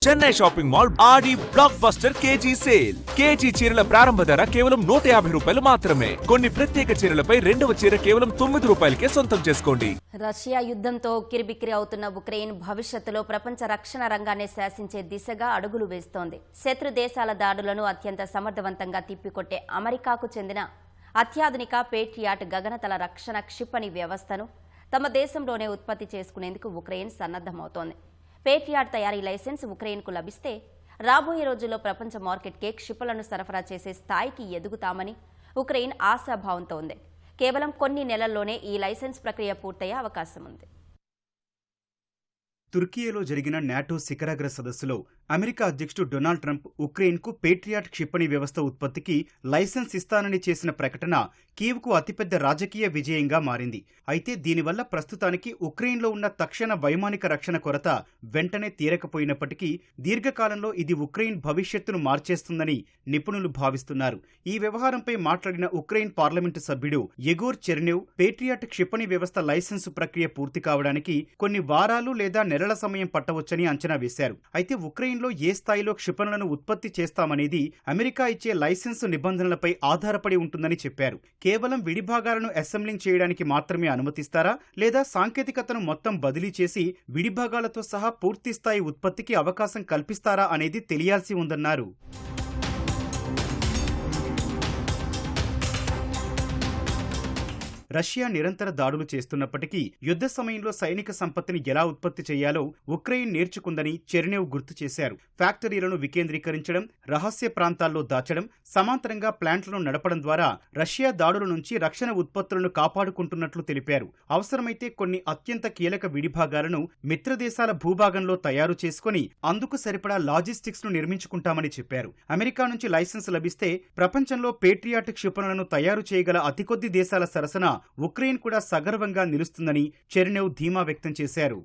Chennai shopping mall Aadi blockbuster KG sale. KG చీరల ప్రారంభ ధర కేవలం 150 రూపాయలు మాత్రమే. కొన్ని ప్రత్యేక చీరలపై రెండవ చీర కేవలం 9 రూపాయలకే సొంతం చేసుకోండి. రష్యా యుద్ధంతో కిరిబిక్కిరి అవుతున్న ఉక్రెయిన్ భవిష్యత్తులో ప్రపంచ రక్షణ రంగాన్ని శాసించే దిశగా అడుగులు వేస్తోంది. శత్రు దేశాల దాడులను అత్యంత సమర్థవంతంగా తిప్పికొట్టే అమెరికాకు చెందిన అత్యాధునిక పేట్రియాట్ గగనతల రక్షణ క్షిపణి వ్యవస్థను తమ దేశంలోనే ఉత్పత్తి చేసుకునేందుకు ఉక్రెయిన్ సన్నద్ధమవుతోంది. పేట్రియాట్ తయారీ లైసెన్స్ ఉక్రెయిన్కు లభిస్తే రాబోయే రోజుల్లో ప్రపంచ మార్కెట్కే క్షిపణులను సరఫరా చేసే స్థాయికి ఎదుగుతామని ఉక్రెయిన్ ఆశాభావంతో ఉంది. కేవలం కొన్ని నెలల్లోనే ఈ లైసెన్స్ ప్రక్రియ పూర్తయ్యే అవకాశం ఉంది. తుర్కియేలో జరిగిన నాటో శిఖరాగ్ర సదస్సులో అమెరికా అధ్యక్షుడు డొనాల్డ్ ట్రంప్ ఉక్రెయిన్కు పేట్రియాట్ క్షిపణి వ్యవస్థ ఉత్పత్తికి లైసెన్స్ ఇస్తానని చేసిన ప్రకటన కీవ్కు అతిపెద్ద రాజకీయ విజయంగా మారింది. అయితే దీనివల్ల ప్రస్తుతానికి ఉక్రెయిన్లో ఉన్న తక్షణ వైమానిక రక్షణ కొరత వెంటనే తీరకపోయినప్పటికీ దీర్ఘకాలంలో ఇది ఉక్రెయిన్ భవిష్యత్తును మార్చేస్తుందని నిపుణులు భావిస్తున్నారు. ఈ వ్యవహారంపై మాట్లాడిన ఉక్రెయిన్ పార్లమెంటు సభ్యుడు యెగోర్ చెర్నేవ్ పేట్రియాట్ క్షిపణి వ్యవస్థ లైసెన్సు ప్రక్రియ పూర్తి కావడానికి కొన్ని వారాలు లేదా నెలల సమయం పట్టవచ్చని అంచనా వేశారు. అయితే ఉక్రెయిన్లో ఏ స్థాయిలో క్షిపణులను ఉత్పత్తి చేస్తామనేది అమెరికా ఇచ్చే లైసెన్సు నిబంధనలపై ఆధారపడి ఉంటుందని చెప్పారు. కేవలం విడిభాగాలను అసెంబ్లింగ్ చేయడానికి మాత్రమే అనుమతిస్తారా, లేదా సాంకేతికతను మొత్తం బదిలీ చేసి విడిభాగాలతో సహా పూర్తిస్థాయి ఉత్పత్తికి అవకాశం కల్పిస్తారా అనేది తెలియాల్సి ఉందన్నారు. రష్యా నిరంతర దాడులు చేస్తున్నప్పటికీ యుద్ధ సమయంలో సైనిక సంపత్తిని ఎలా ఉత్పత్తి చేయాలో ఉక్రెయిన్ నేర్చుకుందని చెర్నేవ్ గుర్తు చేశారు. ఫ్యాక్టరీలను వికేంద్రీకరించడం, రహస్య ప్రాంతాల్లో దాచడం, సమాంతరంగా ప్లాంట్లను నడపడం ద్వారా రష్యా దాడుల నుంచి రక్షణ ఉత్పత్తులను కాపాడుకుంటున్నట్లు తెలిపారు. అవసరమైతే కొన్ని అత్యంత కీలక విడిభాగాలను మిత్రదేశాల భూభాగంలో తయారు చేసుకుని అందుకు సరిపడా లాజిస్టిక్స్ ను నిర్మించుకుంటామని చెప్పారు. అమెరికా నుంచి లైసెన్స్ లభిస్తే ప్రపంచంలో పేట్రియాట్ క్షిపణులను తయారు చేయగల అతి కొద్ది దేశాల సరసన ఉక్రెయిన్ కూడా సగర్వంగా నిలుస్తుందని చెర్నేవ్ ధీమా వ్యక్తం చేశారు.